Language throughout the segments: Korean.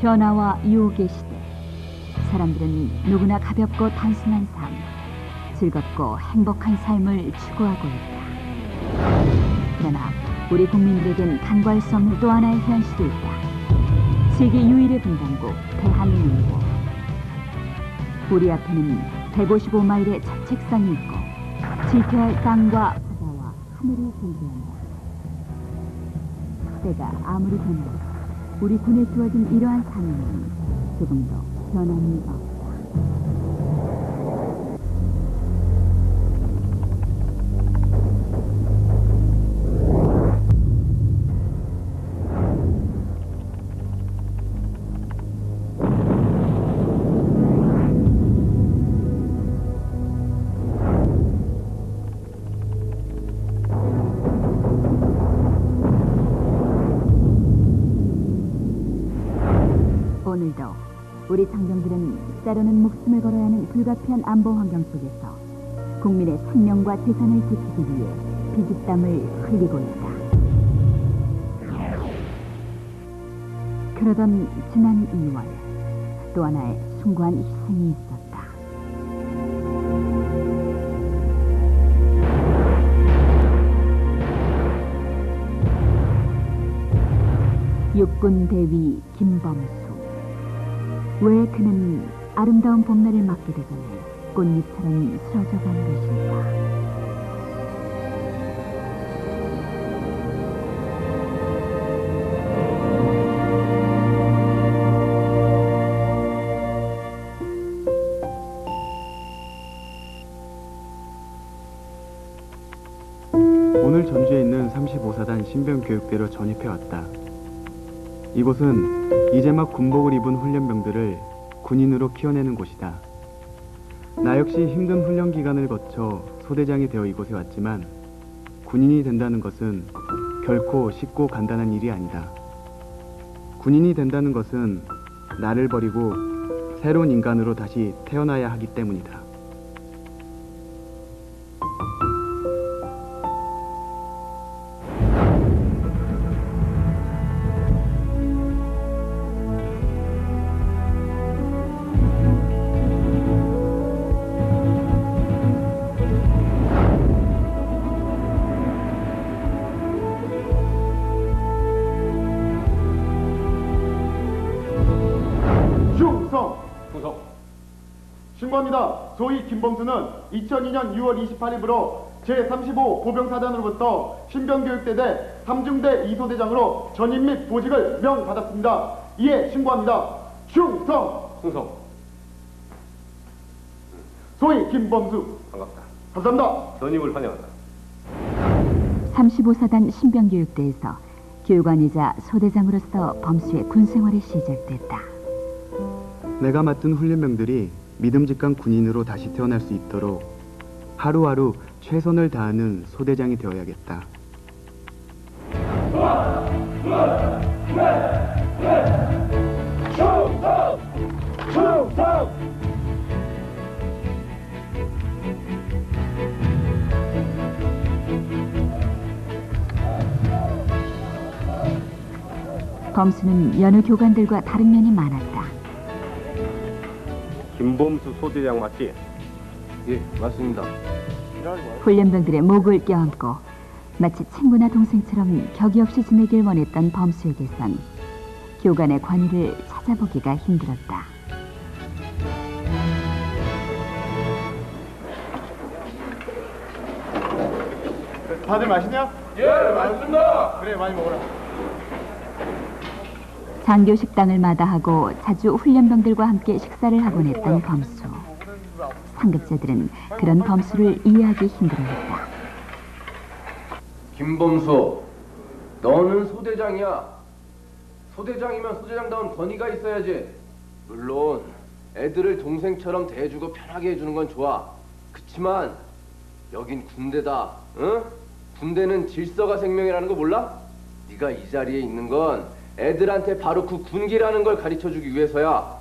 변화와 유혹의 시대. 사람들은 누구나 가볍고 단순한 삶, 즐겁고 행복한 삶을 추구하고 있다. 그러나 우리 국민들에겐 간과할 수 없는 또 하나의 현실이 있다. 세계 유일의 분단국 대한민국. 우리 앞에는 155마일의 저책상이 있고 지켜야 할 땅과 바다와 하늘이 존재한다. 때가 아무리 변해도 우리 군에 주어진 이러한 사명은 조금도 변함이 없다. 오늘도 우리 장병들은 때로는 목숨을 걸어야 하는 불가피한 안보 환경 속에서 국민의 생명과 재산을 지키기 위해 피땀을 흘리고 있다. 그러던 지난 2월 또 하나의 숭고한 희생이 있었다. 육군 대위 김범수. 왜 그는 아름다운 봄날을 맞게 되더니 꽃잎처럼 쓰러져간 것일까? 오늘 전주에 있는 35사단 신병교육대로 전입해왔다. 이곳은 이제 막 군복을 입은 훈련병들을 군인으로 키워내는 곳이다. 나 역시 힘든 훈련 기간을 거쳐 소대장이 되어 이곳에 왔지만 군인이 된다는 것은 결코 쉽고 간단한 일이 아니다. 군인이 된다는 것은 나를 버리고 새로운 인간으로 다시 태어나야 하기 때문이다. 신고합니다. 소위 김범수는 2002년 6월 28일부로 제35 보병사단으로부터 신병교육대대 3중대 2소대장으로 전임 및 보직을 명받았습니다. 이에 신고합니다. 충성! 충성. 소위 김범수. 반갑다. 감사합니다. 전입을 환영한다. 35사단 신병교육대에서 교관이자 소대장으로서 범수의 군생활이 시작됐다. 내가 맡은 훈련병들이 믿음직한 군인으로 다시 태어날 수 있도록 하루하루 최선을 다하는 소대장이 되어야겠다. 범수는 여느 교관들과 다른 면이 많았다. 김범수 소대장 맞지? 예, 맞습니다. 훈련병들의 목을 껴안고 마치 친구나 동생처럼 격이 없이 지내길 원했던 범수에게선 교관의 권위를 찾아보기가 힘들었다. 다들 맛있냐? 예, 맞습니다. 그래, 많이 먹어라. 장교 식당을 마다하고 자주 훈련병들과 함께 식사를 하곤 했던 범수. 상급자들은 그런 범수를 이해하기 힘들어했다. 김범수, 너는 소대장이야. 소대장이면 소대장다운 권위가 있어야지. 물론 애들을 동생처럼 대해주고 편하게 해주는 건 좋아. 그치만 여긴 군대다. 응? 군대는 질서가 생명이라는 거 몰라? 네가 이 자리에 있는 건 애들한테 바로 그 군기라는 걸 가르쳐주기 위해서야.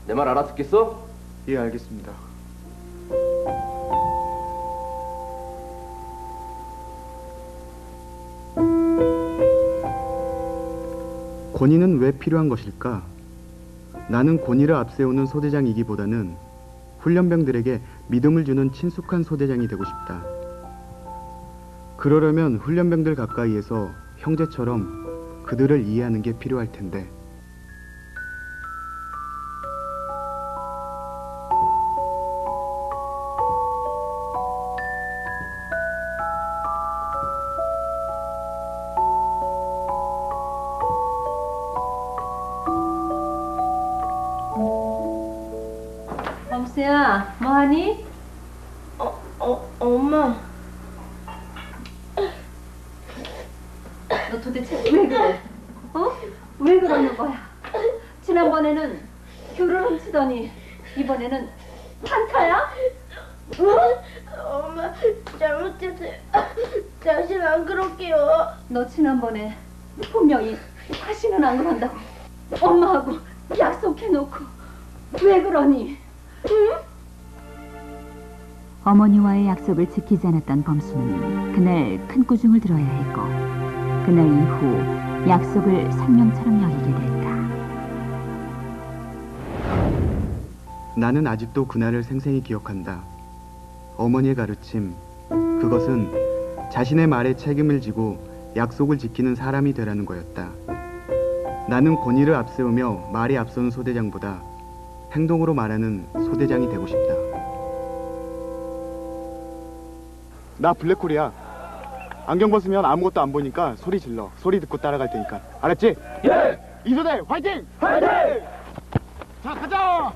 내 말 알아듣겠어? 예, 알겠습니다. 권위는 왜 필요한 것일까? 나는 권위를 앞세우는 소대장이기보다는 훈련병들에게 믿음을 주는 친숙한 소대장이 되고 싶다. 그러려면 훈련병들 가까이에서 형제처럼 그들을 이해하는 게 필요할 텐데. 범수야, 뭐하니? 엄마. 너 도대체 왜 그래? 왜 그러는 거야? 지난번에는 귤을 훔치더니 이번에는 판타야? 엄마, 잘못했어요. 다시는 안 그럴게요. 너 지난번에 분명히 다시는 안 그런다고 엄마하고 약속해놓고 왜 그러니? 응? 어머니와의 약속을 지키지 않았던 범수는 그날 큰 꾸중을 들어야 했고, 그날 이후 약속을 생명처럼 여기게 됐다. 나는 아직도 그날을 생생히 기억한다. 어머니의 가르침, 그것은 자신의 말에 책임을 지고 약속을 지키는 사람이 되라는 거였다. 나는 권위를 앞세우며 말이 앞서는 소대장보다 행동으로 말하는 소대장이 되고 싶다. 나 블랙홀이야. 안경 벗으면 아무것도 안 보니까 소리 질러. 소리 듣고 따라갈 테니까. 알았지? 예! 이소대 화이팅! 화이팅! 자, 가자!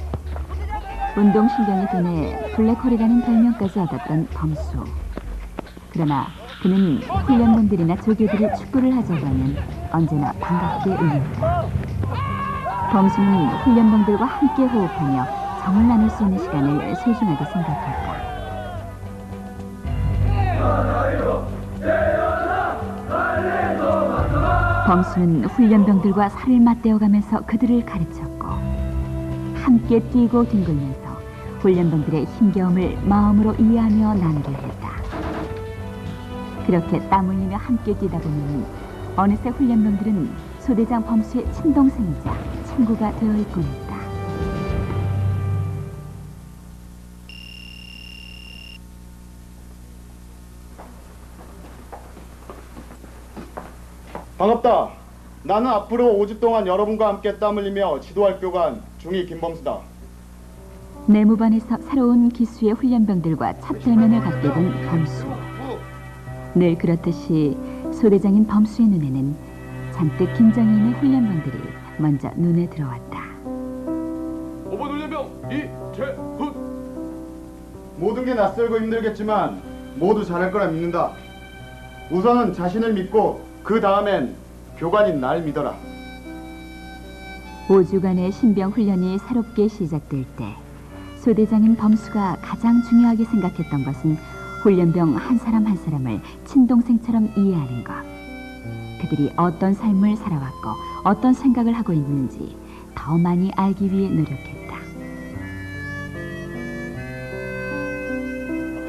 운동신경이 둔해 블랙홀이라는 별명까지 얻었던 범수. 그러나 그는 훈련병들이나 조교들이 축구를 하자고 하면 언제나 반갑게 응했다. 범수는 훈련병들과 함께 호흡하며 정을 나눌 수 있는 시간을 소중하게 생각했다. 범수는 훈련병들과 살을 맞대어가면서 그들을 가르쳤고, 함께 뛰고 뒹굴면서 훈련병들의 힘겨움을 마음으로 이해하며 나누려 했다. 그렇게 땀 흘리며 함께 뛰다 보니 어느새 훈련병들은 소대장 범수의 친동생이자 친구가 되어 있곤 했다. 반갑다. 나는 앞으로 5주 동안 여러분과 함께 땀 흘리며 지도할 교관 중위 김범수다. 내무반에서 새로운 기수의 훈련병들과 첫 대면을 갖게 된 범수. 늘 그렇듯이 소대장인 범수의 눈에는 잔뜩 긴장이 있는 훈련병들이 먼저 눈에 들어왔다. 5번 훈련병 이재훈. 모든 게 낯설고 힘들겠지만 모두 잘할 거라 믿는다. 우선은 자신을 믿고 그 다음엔 교관인 날 믿어라. 5주간의 신병 훈련이 새롭게 시작될 때 소대장인 범수가 가장 중요하게 생각했던 것은 훈련병 한 사람 한 사람을 친동생처럼 이해하는 것. 그들이 어떤 삶을 살아왔고 어떤 생각을 하고 있는지 더 많이 알기 위해 노력했다.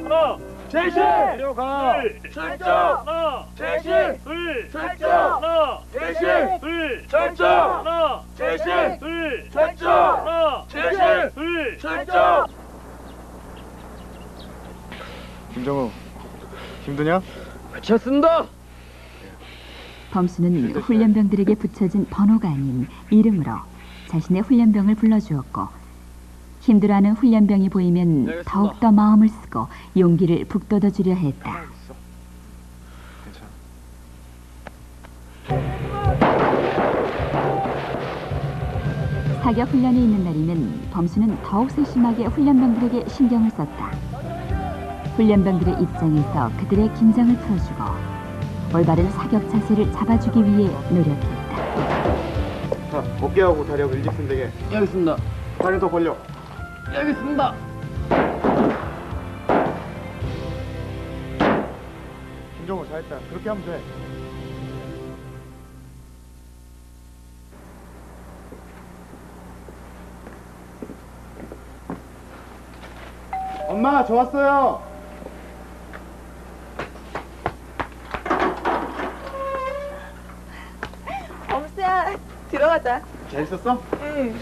하나, 제시! 내려가! 출정! 하나, 제시! 둘! 출정! 하나, 제시! 둘! 출정! 하나, 제시! 둘! 출정! 하나, 제시! 둘! 출정! 김정우, 힘드냐? 마쳤습니다. 범수는 훈련병들에게 붙여진 번호가 아닌 이름으로 자신의 훈련병을 불러주었고, 힘들어하는 훈련병이 보이면 더욱더 마음을 쓰고 용기를 북돋워 주려 했다. 사격 훈련이 있는 날이면 범수는 더욱 세심하게 훈련병들에게 신경을 썼다. 훈련병들의 입장에서 그들의 긴장을 풀어주고 올바른 사격 자세를 잡아주기 위해 노력했다. 자, 어깨하고 다리하고 일직선되게. 예, 알겠습니다. 다리 더 벌려. 예, 알겠습니다. 김정우 잘했다. 그렇게 하면 돼. 엄마, 저 왔어요. 범수야, 들어가자. 재밌었어? 응.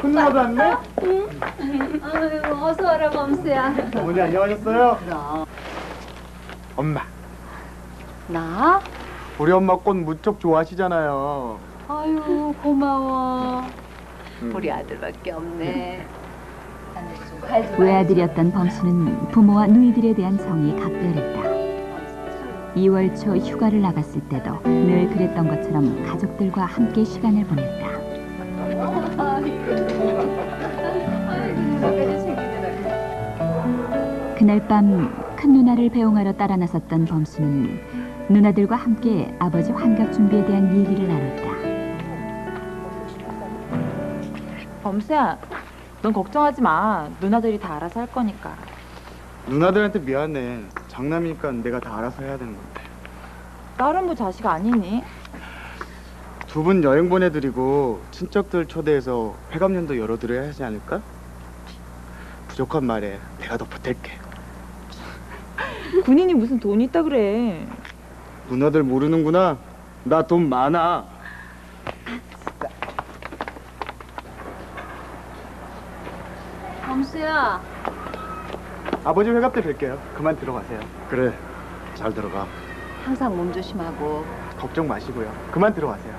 큰 누나도 왔네? 아유, 어서 와라, 범수야. 어머니 안녕하셨어요? 엄마, 나? 우리 엄마 꽃 무척 좋아하시잖아요. 아유, 고마워. 우리 아들밖에 없네. 외아들이었던 범수는 부모와 누이들에 대한 정이 각별했다. 2월 초 휴가를 나갔을 때도 늘 그랬던 것처럼 가족들과 함께 시간을 보냈다. 그날 밤 큰 누나를 배웅하러 따라 나섰던 범수는 누나들과 함께 아버지 환갑 준비에 대한 얘기를 나눴다. 범수야, 넌 걱정하지 마. 누나들이 다 알아서 할 거니까. 누나들한테 미안해. 장남이니까 내가 다 알아서 해야 되는 건데. 다른 부 자식 아니니? 두 분 여행 보내드리고 친척들 초대해서 회감년도 열어드려야 하지 않을까? 부족한 말에 내가 더 보탤게. 군인이 무슨 돈이 있다 그래. 누나들 모르는구나. 나 돈 많아. 범수야. 아버지 회갑 때 뵐게요. 그만 들어가세요. 그래, 잘 들어가. 항상 몸 조심하고. 걱정 마시고요. 그만 들어가세요.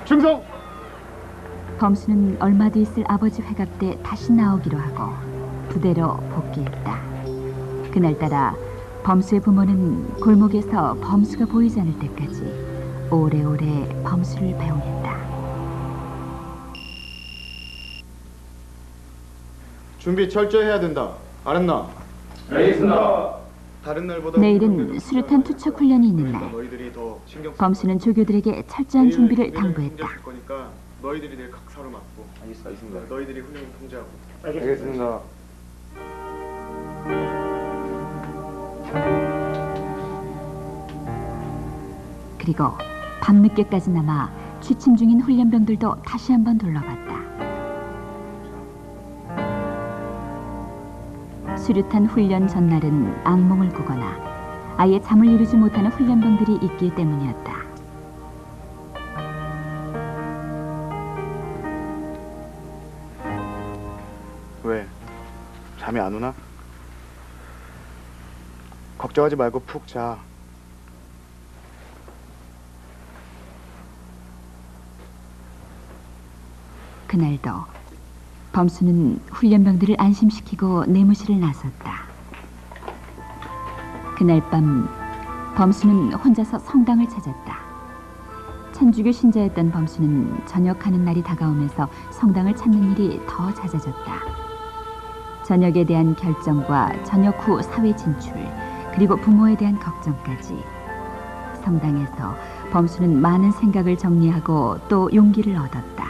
충성! 범수는 얼마 뒤 있을 아버지 회갑 때 다시 나오기로 하고 부대로 복귀했다. 그날따라 범수의 부모는 골목에서 범수가 보이지 않을 때까지 오래오래 범수를 배웅했다. 준비 철저히 해야 된다. 알았나? 알겠습니다. 다른 날보다 내일은 수류탄 투척 훈련이 있는 날. 너희들이 더 신경 쓰고 범수는 조교들에게 철저한 준비를 내일 당부했다. 훈련 거니까 너희들이 내일 각사로 맡고 알겠습니다. 너희들이 훈련 통제하고. 알겠습니다. 그리고 밤늦게까지 남아 취침 중인 훈련병들도 다시 한번 둘러봤다. 수류탄 훈련 전날은 악몽을 꾸거나 아예 잠을 이루지 못하는 훈련병들이 있기 때문이었다. 왜? 잠이 안 오나? 걱정하지 말고 푹 자. 그날도 범수는 훈련병들을 안심시키고 내무실을 나섰다. 그날 밤 범수는 혼자서 성당을 찾았다. 천주교 신자였던 범수는 전역하는 날이 다가오면서 성당을 찾는 일이 더 잦아졌다. 전역에 대한 결정과 전역 후 사회 진출, 그리고 부모에 대한 걱정까지. 성당에서 범수는 많은 생각을 정리하고 또 용기를 얻었다.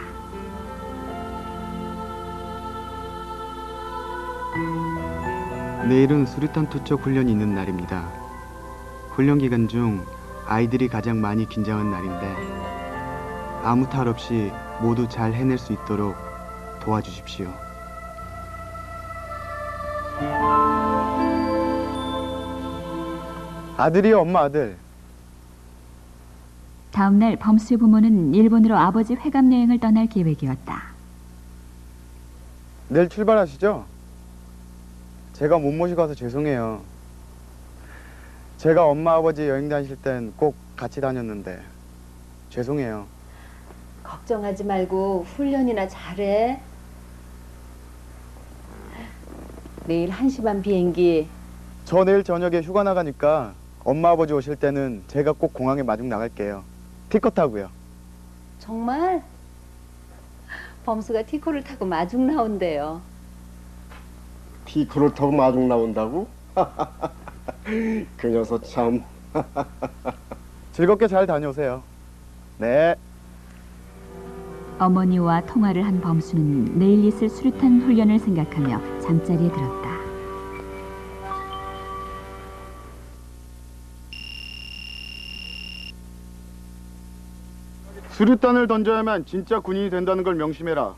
내일은 수류탄 투척 훈련이 있는 날입니다. 훈련 기간 중 아이들이 가장 많이 긴장한 날인데 아무 탈 없이 모두 잘 해낼 수 있도록 도와주십시오. 아들이요, 엄마 아들. 다음 날 범수의 부모는 일본으로 아버지 회감 여행을 떠날 계획이었다. 내일 출발하시죠? 제가 못 모시고 와서 죄송해요. 제가 엄마 아버지 여행 다니실 땐 꼭 같이 다녔는데 죄송해요. 걱정하지 말고 훈련이나 잘해. 내일 1시 반 비행기. 저 내일 저녁에 휴가 나가니까 엄마 아버지 오실 때는 제가 꼭 공항에 마중 나갈게요. 티컷 타고요. 정말? 범수가 티코를 타고 마중 나온대요. 티코를 타고 마중 나온다고? 그 녀석 참. 즐겁게 잘 다녀오세요. 네. 어머니와 통화를 한 범수는 내일 있을 수류탄 훈련을 생각하며 잠자리에 들었다. 수류탄을 던져야만 진짜 군인이 된다는 걸 명심해라.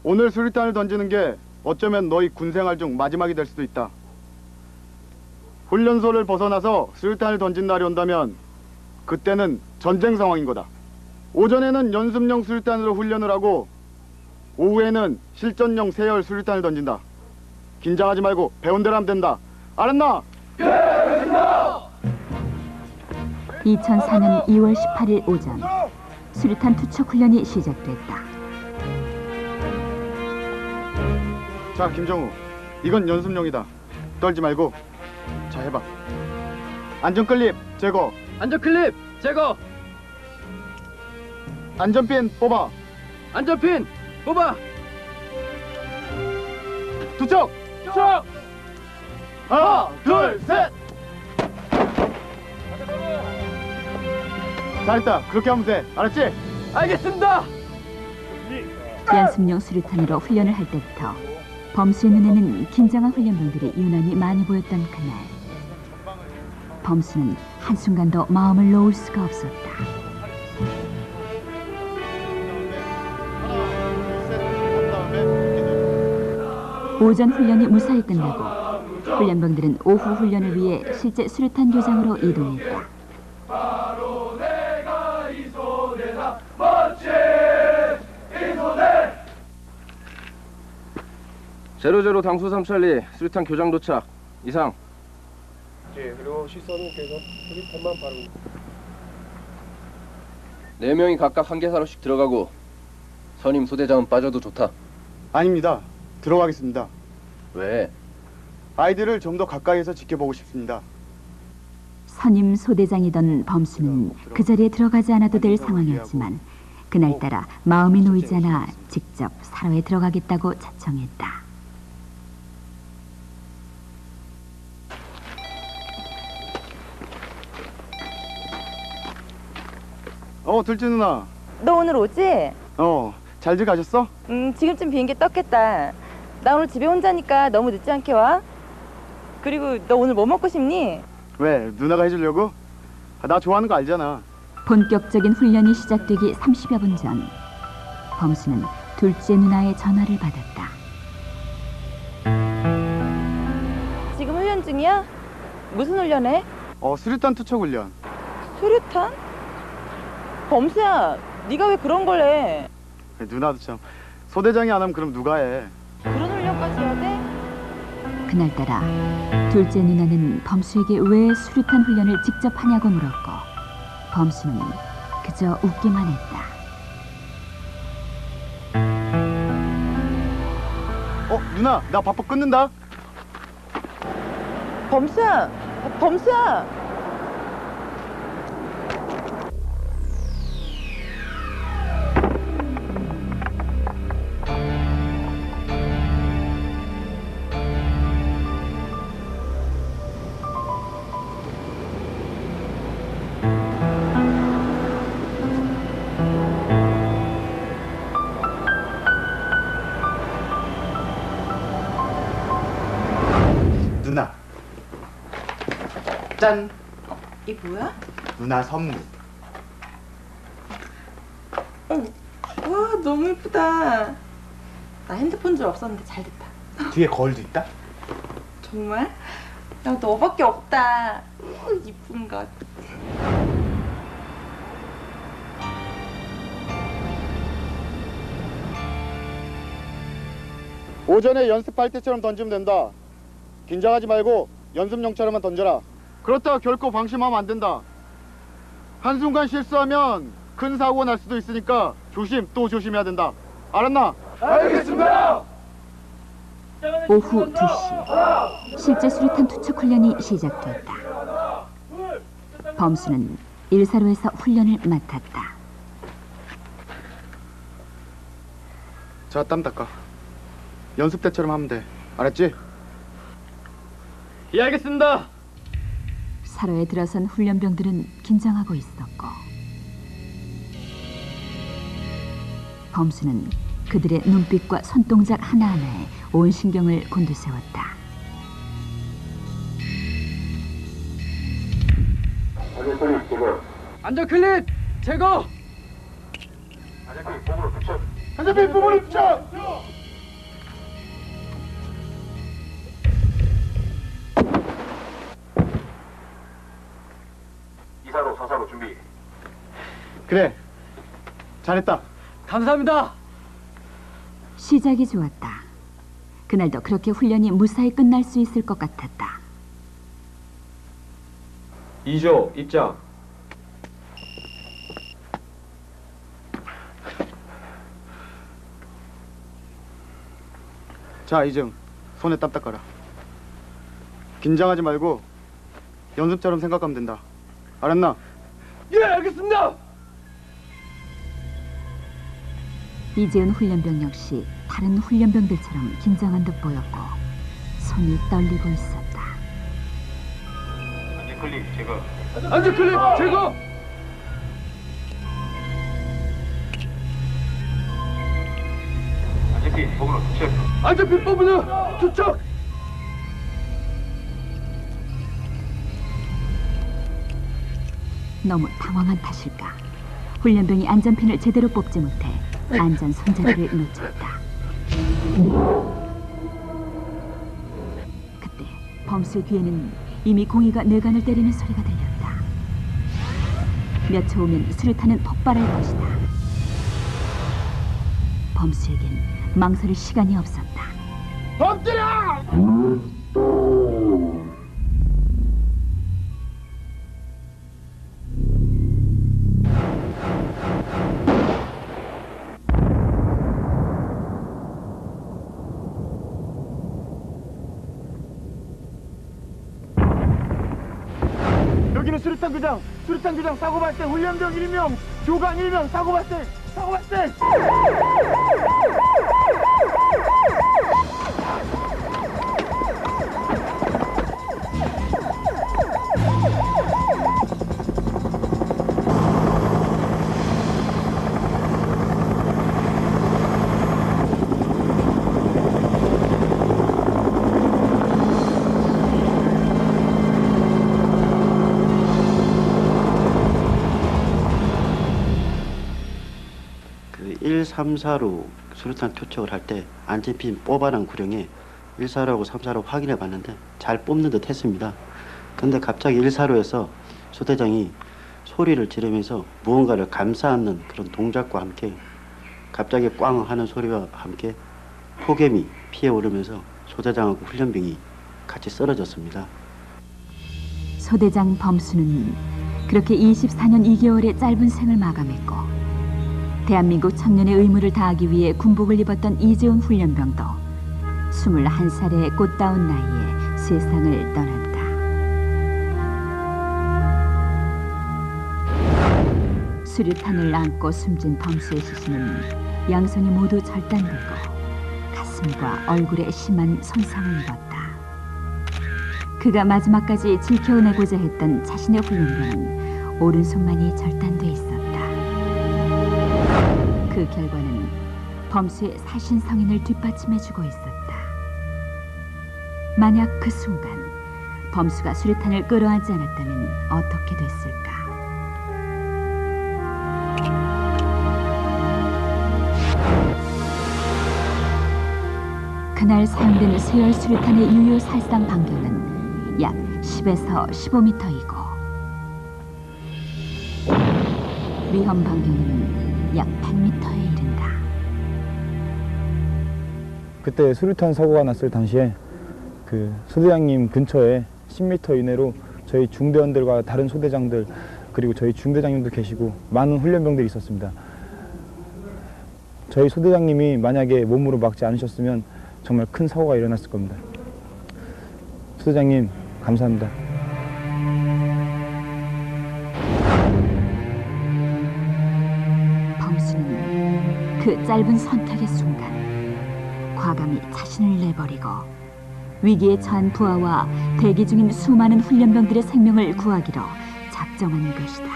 오늘 수류탄을 던지는 게 어쩌면 너희 군생활 중 마지막이 될 수도 있다. 훈련소를 벗어나서 수류탄을 던진 날이 온다면 그때는 전쟁 상황인 거다. 오전에는 연습용 수류탄으로 훈련을 하고 오후에는 실전용 세열 수류탄을 던진다. 긴장하지 말고 배운 대로 하면 된다. 알았나? 2004년 2월 18일 오전 수류탄 투척 훈련이 시작됐다. 자, 김정우, 이건 연습용이다. 떨지 말고. 자, 해봐. 안전클립 제거. 안전클립 제거. 안전핀 뽑아. 안전핀 뽑아. 투척. 투척. 하나, 둘, 셋. 잘했다. 그렇게 하면 돼. 알았지? 알겠습니다. 연습용 수류탄으로 훈련을 할 때부터 범수의 눈에는 긴장한 훈련병들이 유난히 많이 보였던 그날. 범수는 한순간도 마음을 놓을 수가 없었다. 오전 훈련이 무사히 끝나고 훈련병들은 오후 훈련을 위해 실제 수류탄 교장으로 이동했다. 제로제로 당수 3찰리 수류탄 교장 도착. 이상. 예, 그리고 시선님께서 수류탄만 바르고. 4명이 각각 한 개사로씩 들어가고 선임 소대장은 빠져도 좋다. 아닙니다. 들어가겠습니다. 왜? 아이들을 좀 더 가까이에서 지켜보고 싶습니다. 선임 소대장이던 범수는 그 자리에 들어가지 않아도 될 상황이었지만 그날따라 마음이 놓이지 않아 직접 사로에 들어가겠다고 자청했다. 둘째 누나. 너 오늘 오지? 잘들 가셨어? 지금쯤 비행기 떴겠다. 나 오늘 집에 혼자니까 너무 늦지 않게 와. 그리고 너 오늘 뭐 먹고 싶니? 왜? 누나가 해주려고? 나 좋아하는 거 알잖아. 본격적인 훈련이 시작되기 30여 분 전 범수는 둘째 누나의 전화를 받았다. 지금 훈련 중이야? 무슨 훈련해? 수류탄 투척 훈련. 수류탄? 범수야, 네가 왜 그런 걸 해? 누나도 참. 소대장이 안 하면 그럼 누가 해? 그런 훈련까지 해야 돼? 그날따라 둘째 누나는 범수에게 왜 수류탄 훈련을 직접 하냐고 물었고 범수는 그저 웃기만 했다. 누나, 나 바빠 끊는다. 범수야, 범수야. 누나. 짠. 이 뭐야? 누나 선물. 와, 너무 예쁘다. 나 핸드폰 줄 없었는데 잘 됐다. 뒤에 거울도 있다? 정말? 야, 너밖에 없다. 이쁜 것. 오전에 연습할 때처럼 던지면 된다. 긴장하지 말고 연습용처럼만 던져라. 그렇다고 결코 방심하면 안 된다. 한순간 실수하면 큰 사고가 날 수도 있으니까 조심 또 조심해야 된다. 알았나? 알겠습니다. 오후 2시 실제 수류탄 투척 훈련이 시작됐다. 범수는 일사로에서 훈련을 맡았다. 자, 땀 닦아. 연습 때처럼 하면 돼. 알았지? 예, 알겠습니다. 사로에 들어선 훈련병들은 긴장하고 있었고 범수는 그들의 눈빛과 손동작 하나하나에 온 신경을 곤두세웠다. 안전클립 제거. 한대필 부분을 붙여! 이사로 서사로 준비. 그래, 잘했다. 감사합니다. 시작이 좋았다. 그날도 그렇게 훈련이 무사히 끝날 수 있을 것 같았다. 2조 입장. 자, 이증, 손에 땀 닦아라. 긴장하지 말고 연습처럼 생각하면 된다. 알았나? 예, 알겠습니다. 이재훈 훈련병 역시 다른 훈련병들처럼 긴장한 듯 보였고 손이 떨리고 있었다. 안제클립 제거. 안제클립 제거. 안제클립 법으로 투척. 안제필 법으로 투척. 너무 당황한 탓일까? 훈련병이 안전핀을 제대로 뽑지 못해 안전 손잡이를 놓쳤다. 그때 범수의 귀에는 이미 공이가 뇌관을 때리는 소리가 들렸다. 몇 초 후면 수류탄은 폭발할 것이다. 범수에겐 망설일 시간이 없었다. 범들아! 여기는 수류탄 교장. 수류탄 교장 사고 발생. 훈련병 1명, 교관 1명 사고 발생. 사고 발생. 그 134로 수류탄 투척을 할 때 안전핀 뽑아난 구령에 145하고 34로 확인해 봤는데 잘 뽑는 듯 했습니다. 근데 갑자기 145에서 소대장이 소리를 지르면서 무언가를 감싸는 그런 동작과 함께 갑자기 꽝 하는 소리와 함께 폭염이 피어오르면서 소대장하고 훈련병이 같이 쓰러졌습니다. 소대장 범수는 그렇게 24년 2개월의 짧은 생을 마감했고 대한민국 청년의 의무를 다하기 위해 군복을 입었던 이재훈 훈련병도 21살의 꽃다운 나이에 세상을 떠난다. 수류탄을 안고 숨진 범수의 시신은 양손이 모두 절단되고 가슴과 얼굴에 심한 손상을 입었다. 그가 마지막까지 지켜내고자 했던 자신의 훈련병은 오른손만이 절단돼 있었다. 그 결과는 범수의 사신성인을 뒷받침해주고 있었다. 만약 그 순간 범수가 수류탄을 끌어안지 않았다면 어떻게 됐을까? 그날 사용된 세열 수류탄의 유효 살상 반경은 약 10에서 15m이고 위험 반경은 약 100m에 이른다. 그때 수류탄 사고가 났을 당시에 그 소대장님 근처에 10m 이내로 저희 중대원들과 다른 소대장들 그리고 저희 중대장님도 계시고 많은 훈련병들이 있었습니다. 저희 소대장님이 만약에 몸으로 막지 않으셨으면 정말 큰 사고가 일어났을 겁니다. 소대장님 감사합니다. 범수는 그 짧은 선택의 순간 과감히 자신을 내버리고 위기에 처한 부하와 대기 중인 수많은 훈련병들의 생명을 구하기로 작정한 것이다.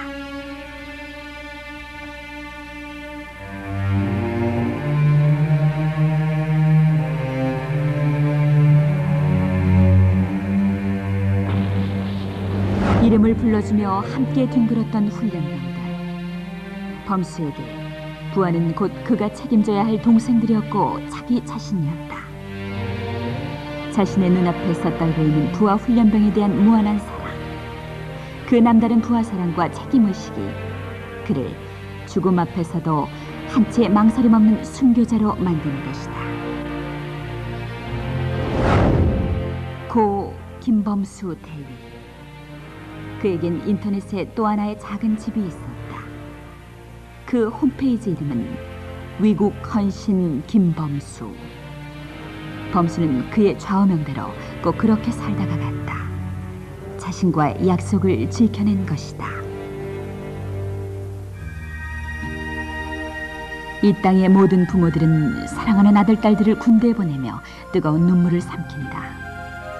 이름을 불러주며 함께 뒹굴었던 훈련병들. 범수에게 부하는 곧 그가 책임져야 할 동생들이었고 자기 자신이었다. 자신의 눈앞에서 떨고 있는 부하 훈련병에 대한 무한한 사랑, 그 남다른 부하 사랑과 책임의식이 그를 죽음 앞에서도 한 채 망설임 없는 순교자로 만드는 것이다. 고 김범수 대위. 그에겐 인터넷에 또 하나의 작은 집이 있었다. 그 홈페이지 이름은 위국 헌신 김범수. 범수는 그의 좌우명대로 꼭 그렇게 살다가 갔다. 자신과의 약속을 지켜낸 것이다. 이 땅의 모든 부모들은 사랑하는 아들, 딸들을 군대에 보내며 뜨거운 눈물을 삼킨다.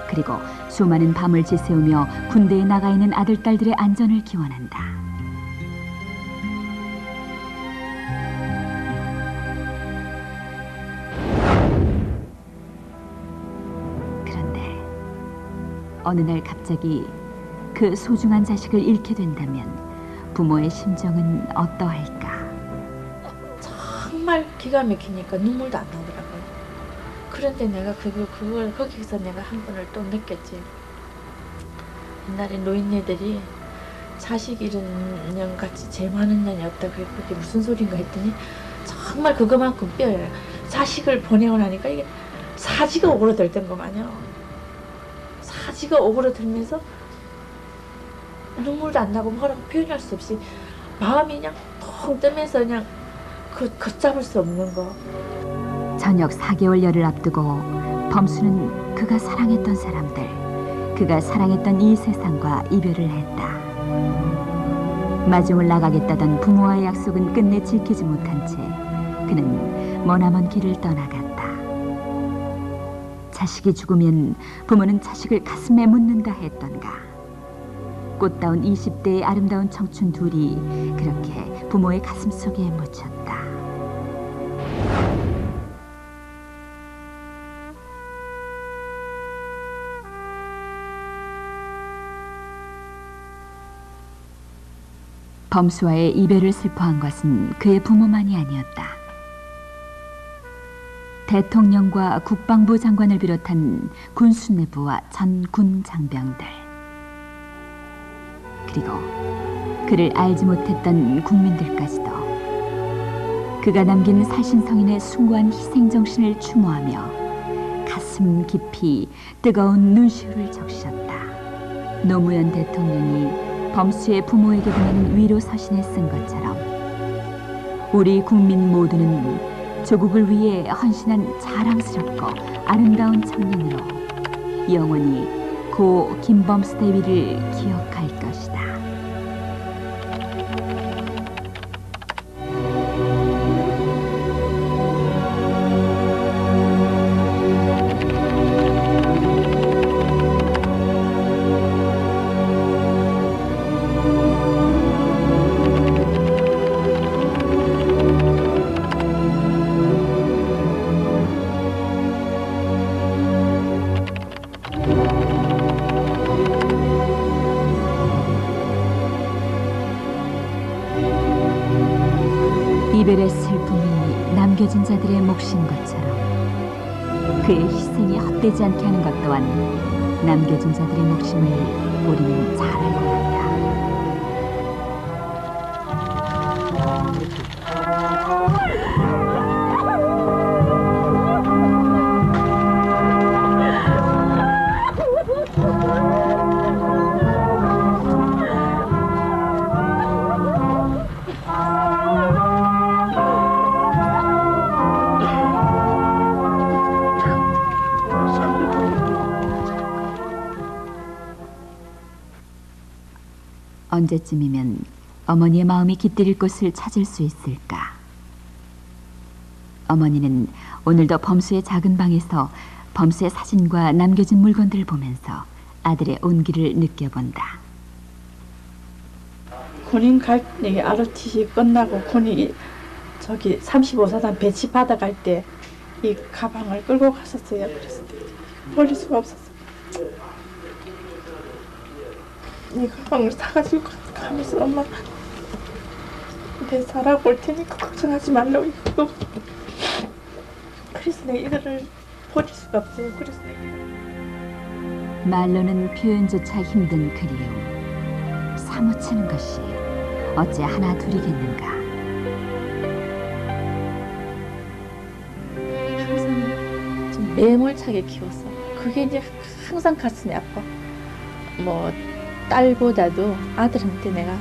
그리고 수많은 밤을 지새우며 군대에 나가 있는 아들, 딸들의 안전을 기원한다. 그런데 어느 날 갑자기 그 소중한 자식을 잃게 된다면 부모의 심정은 어떠할까? 정말 기가 막히니까 눈물도 안 나오더라고요. 그런데 내가 그걸 거기서 내가 한 번을 또 느꼈지. 옛날에 노인네들이 자식 잃은 년 같이 죄 많은 년이 없다. 그게 무슨 소린가 했더니 정말 그거만큼 뼈예요. 자식을 보내고 나니까 이게 사지가 오그러들던 거 마냥. 사지가 오그러들면서 눈물도 안 나고 뭐라고 표현할 수 없이 마음이 그냥 통 뜨면서 그냥 걷잡을 수 없는 거. 전역 4개월여를 앞두고 범수는 그가 사랑했던 사람들, 그가 사랑했던 이 세상과 이별을 했다. 마중을 나가겠다던 부모와의 약속은 끝내 지키지 못한 채 그는 머나먼 길을 떠나갔다. 자식이 죽으면 부모는 자식을 가슴에 묻는다 했던가. 꽃다운 20대의 아름다운 청춘 둘이 그렇게 부모의 가슴 속에 묻혔다. 범수와의 이별을 슬퍼한 것은 그의 부모만이 아니었다. 대통령과 국방부 장관을 비롯한 군 수뇌부와 전 군 장병들, 그리고 그를 알지 못했던 국민들까지도 그가 남긴 살신성인의 숭고한 희생정신을 추모하며 가슴 깊이 뜨거운 눈시울을 적셨다. 노무현 대통령이 범수의 부모에게 보내는 위로 서신에 쓴 것처럼 우리 국민 모두는 조국을 위해 헌신한 자랑스럽고 아름다운 청년으로 영원히 고 김범수 대위를 기억할 것이다. 이별의 슬픔이 남겨진 자들의 몫인 것처럼 그의 희생이 헛되지 않게 하는 것 또한 남겨진 자들의 몫임을 우리는 잘 알고 있다. 언제쯤이면 어머니의 마음이 깃들일 곳을 찾을 수 있을까? 어머니는 오늘도 범수의 작은 방에서 범수의 사진과 남겨진 물건들을 보면서 아들의 온기를 느껴본다. 군인 갈 때 ROTC 끝나고 군이 저기 35사단 배치 받아갈 때 이 가방을 끌고 갔었어요. 그래서 버릴 수가 없었어요. 이 가방을 사가지고 가면서 엄마 내 살아볼 테니까 걱정하지 말라고 이거. 그래서 내가 이거를 버릴 수가 없어요. 그래서 내가 말로는 표현조차 힘든 그리움, 사무치는 것이 어째 하나 둘이겠는가. 매몰차게 키웠어. 그게 이제 항상 가슴이 아파. 뭐 딸보다도 아들한테 내가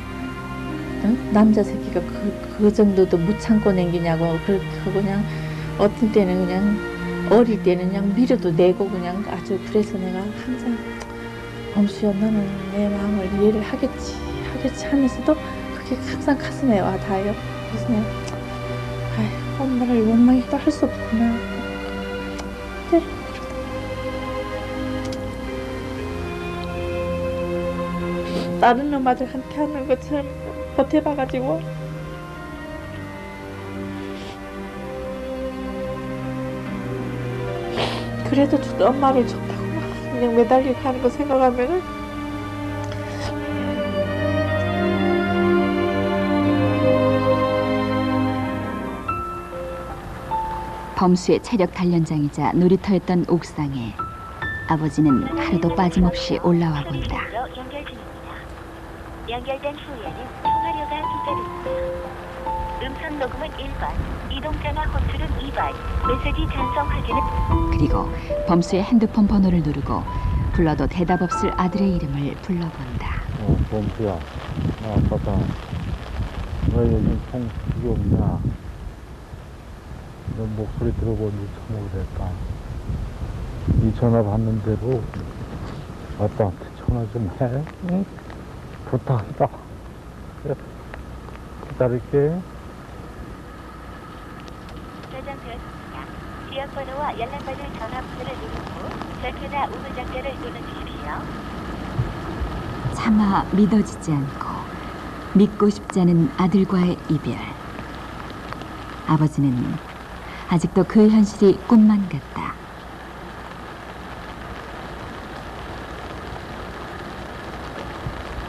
남자 새끼가 그 정도도 못 참고 냉기냐고 그렇게 그냥 어떤 때는 그냥 어릴 때는 그냥 미련도 내고 그냥 아주 그래서 내가 항상 범수야 너는 내 마음을 이해를 하겠지 하면서도 그게 항상 가슴에 와 닿아요. 그래서 내가 엄마를 원망해도 할 수 없구나. 네. 다른 엄마들한테 하는 것처럼 버텨봐가지고 그래도 엄마를 좋다고 막 그냥 매달리고 하는 거 생각하면은 범수의 체력 단련장이자 놀이터였던 옥상에 아버지는 하루도 빠짐없이 올라와 본다. 연결된 후에는 통화료가 부과됩니다. 음성 녹음은 1번, 이동전화 호출은 2번, 메시지 전송 확인은 그리고 범수의 핸드폰 번호를 누르고 불러도 대답 없을 아들의 이름을 불러본다. 범수야, 나 아빠다. 너 요즘 통 그게 없냐? 너 목소리 들어본 지 참 오래됐다. 이 전화 받는대로 아빠한테 전화 좀 해. 응? 부탁한다. 기다릴게. 저장되었습니다. 지역번호와 연락받을 전화번호를 누르고 절표나 우물정자를 눌러주십시오. 차마 믿어지지 않고 믿고 싶지 않은 아들과의 이별. 아버지는 아직도 그 현실이 꿈만 같다.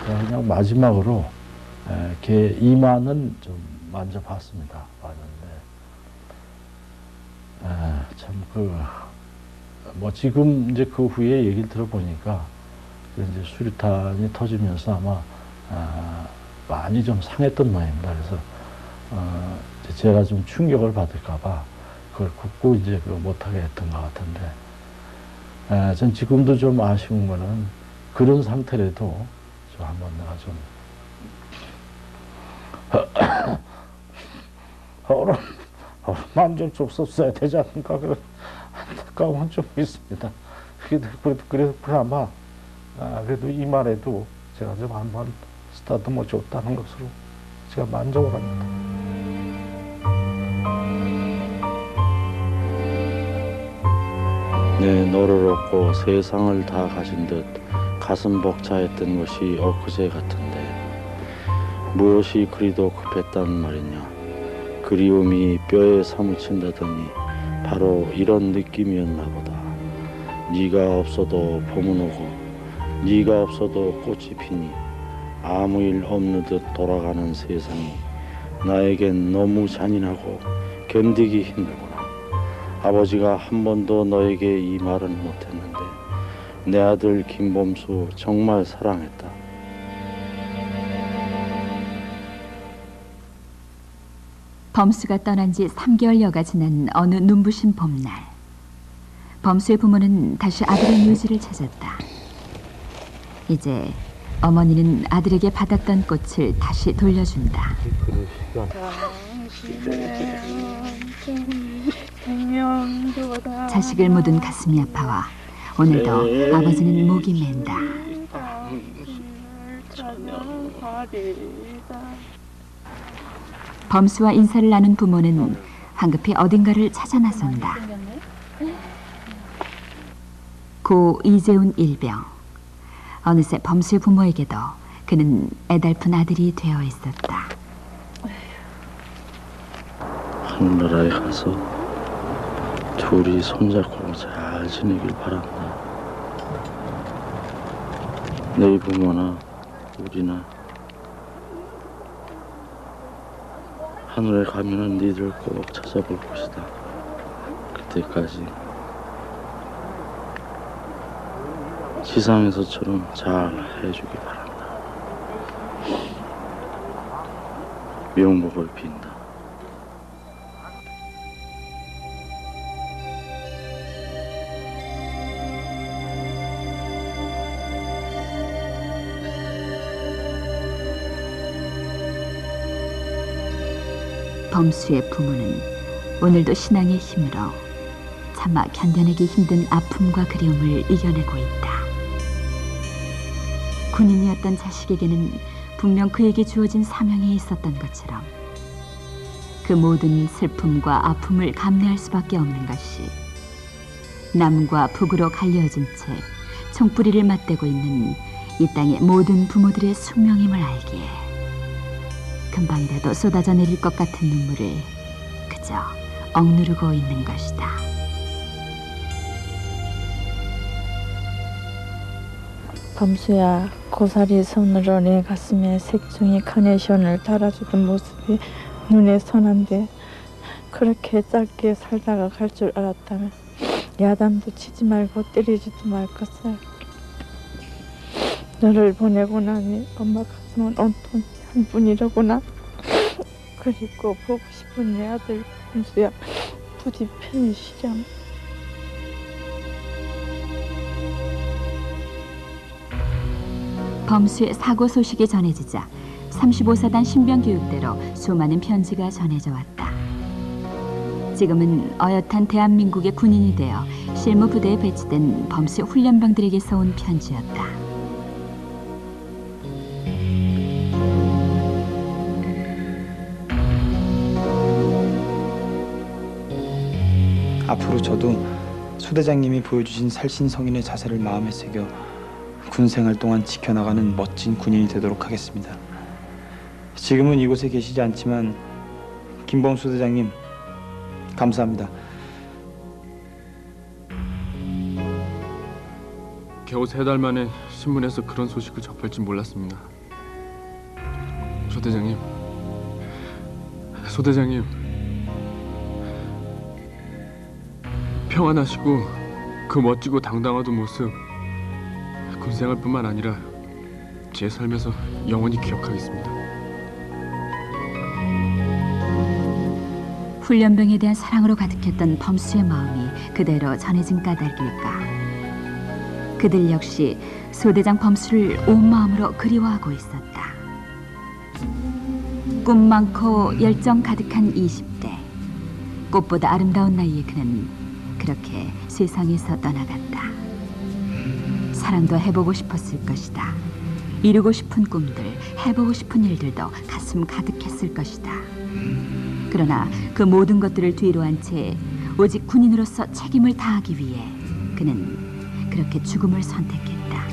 그냥 마지막으로 걔 이마는 좀 만져봤습니다. 봤는데 참 뭐 지금 이제 그 후에 얘기를 들어보니까 이제 수류탄이 터지면서 아마 많이 좀 상했던 모양입니다. 그래서 제가 좀 충격을 받을까봐 그걸 굽고 이제 못하게 했던 것 같은데, 전 지금도 좀 아쉬운 거는 그런 상태라도 좀 한번 내가 좀 만족스럽어야 되지 않을까 그런 안타까움은 좀 있습니다. 그래도 그나마 그래도 이 말에도 제가 좀 한번 스타트머 줬다는 것으로 제가 만족을 합니다. 내 너를 얻고 세상을 다 가진 듯 가슴 벅차했던 것이 엊그제 같은데 무엇이 그리도 급했단 말이냐. 그리움이 뼈에 사무친다더니 바로 이런 느낌이었나 보다. 네가 없어도 봄은 오고 네가 없어도 꽃이 피니 아무 일 없는 듯 돌아가는 세상이 나에겐 너무 잔인하고 견디기 힘들구나. 아버지가 한 번도 너에게 이 말은 못했는데 내 아들 김범수 정말 사랑했다. 범수가 떠난 지 3개월여가 지난 어느 눈부신 봄날, 범수의 부모는 다시 아들의 묘지를 찾았다. 이제 어머니는 아들에게 받았던 꽃을 다시 돌려준다. 자식을 묻은 가슴이 아파와 오늘도 아버지는 목이 맨다. 범수와 인사를 나눈 부모는 황급히 어딘가를 찾아 나선다. 고 이재훈 일병. 어느새 범수의 부모에게도 그는 애달픈 아들이 되어 있었다. 하늘나라에 가서 둘이 손잡고 잘 지내길 바란다. 내 부모나 우리나 하늘에 가면은 니들 꼭 찾아볼 것이다. 그때까지 지상에서처럼 잘 해주기 바란다. 명복을 빈다. 범수의 부모는 오늘도 신앙의 힘으로 차마 견뎌내기 힘든 아픔과 그리움을 이겨내고 있다. 군인이었던 자식에게는 분명 그에게 주어진 사명이 있었던 것처럼 그 모든 슬픔과 아픔을 감내할 수밖에 없는 것이 남과 북으로 갈려진 채 총뿌리를 맞대고 있는 이 땅의 모든 부모들의 숙명임을 알기에 금방이라도 쏟아져 내릴 것 같은 눈물을 그저 억누르고 있는 것이다. 범수야, 고사리 손으로 내 가슴에 색종이 카네이션을 달아주던 모습이 눈에 선한데 그렇게 짧게 살다가 갈 줄 알았다면 야단도 치지 말고 때리지도 말 것을. 너를 보내고 나니 엄마 가슴은 온통 한 분이로구나. 그리고 보고 싶은 내 아들 범수야, 부디 편히 쉬렴. 범수의 사고 소식이 전해지자 35사단 신병교육대로 수많은 편지가 전해져 왔다. 지금은 어엿한 대한민국의 군인이 되어 실무부대에 배치된 범수의 훈련병들에게서 온 편지였다. 앞으로 저도 소대장님이 보여주신 살신성인의 자세를 마음에 새겨 군생활 동안 지켜나가는 멋진 군인이 되도록 하겠습니다. 지금은 이곳에 계시지 않지만 김범수 대장님 감사합니다. 겨우 3달 만에 신문에서 그런 소식을 접할 줄 몰랐습니다. 소대장님, 소대장님, 평안하시고 그 멋지고 당당하던 모습 군생활뿐만 아니라 제 삶에서 영원히 기억하겠습니다. 훈련병에 대한 사랑으로 가득했던 범수의 마음이 그대로 전해진 까닭일까. 그들 역시 소대장 범수를 온 마음으로 그리워하고 있었다. 꿈 많고 열정 가득한 20대. 꽃보다 아름다운 나이에 그는 그렇게 세상에서 떠나갔다. 사랑도 해보고 싶었을 것이다. 이루고 싶은 꿈들, 해보고 싶은 일들도 가슴 가득했을 것이다. 그러나 그 모든 것들을 뒤로 한 채 오직 군인으로서 책임을 다하기 위해 그는 그렇게 죽음을 선택했다.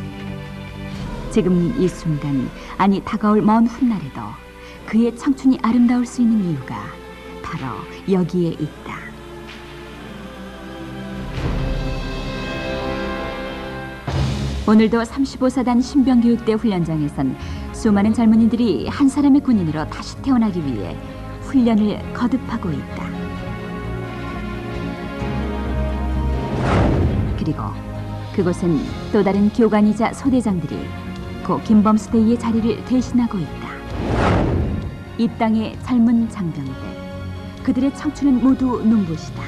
지금 이 순간, 아니 다가올 먼 훗날에도 그의 청춘이 아름다울 수 있는 이유가 바로 여기에 있다. 오늘도 35사단 신병교육대 훈련장에선 수많은 젊은이들이 한 사람의 군인으로 다시 태어나기 위해 훈련을 거듭하고 있다. 그리고 그곳은 또 다른 교관이자 소대장들이 고 김범수 대위의 자리를 대신하고 있다. 이 땅의 젊은 장병들, 그들의 청춘은 모두 눈부시다.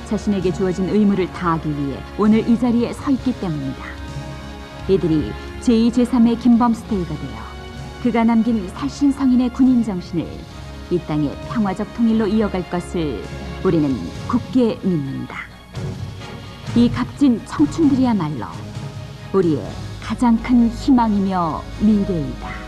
자신에게 주어진 의무를 다하기 위해 오늘 이 자리에 서 있기 때문이다. 이들이 제2, 제3의 김범수 대위가 되어 그가 남긴 살신성인의 군인 정신을 이 땅의 평화적 통일로 이어갈 것을 우리는 굳게 믿는다. 이 값진 청춘들이야말로 우리의 가장 큰 희망이며 미래이다.